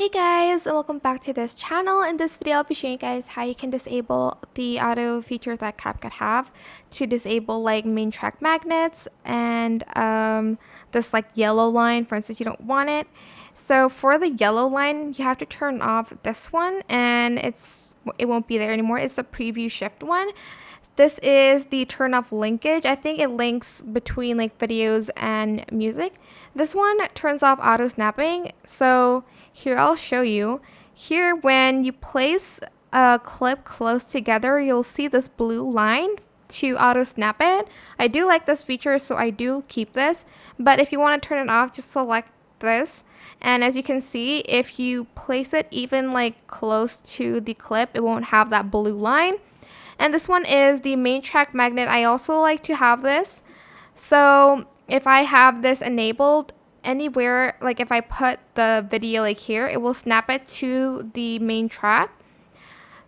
Hey guys, and welcome back to this channel. In this video, I'll be showing you guys how you can disable the auto features that CapCut have to disable like main track magnets and this like yellow line. For instance, you don't want it. So for the yellow line, you have to turn off this one, and it won't be there anymore. It's the preview shift one. This is the turn off linkage. I think it links between like videos and music. This one turns off auto snapping. So here I'll show you. Here when you place a clip close together, you'll see this blue line to auto snap it. I do like this feature, so I do keep this. But if you want to turn it off, just select this. And as you can see, if you place it even like close to the clip, it won't have that blue line. And this one is the main track magnet. I also like to have this. So if I have this enabled anywhere, like if I put the video like here, it will snap it to the main track.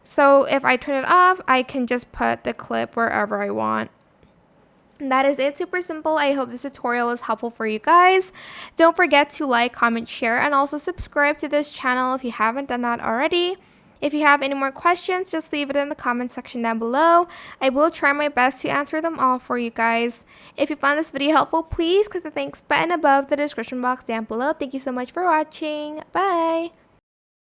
So if I turn it off, I can just put the clip wherever I want. And that is it. Super simple. I hope this tutorial was helpful for you guys. Don't forget to like, comment, share, and also subscribe to this channel if you haven't done that already. If you have any more questions, just leave it in the comment section down below. I will try my best to answer them all for you guys. If you found this video helpful, please click the thanks button above the description box down below. Thank you so much for watching. Bye!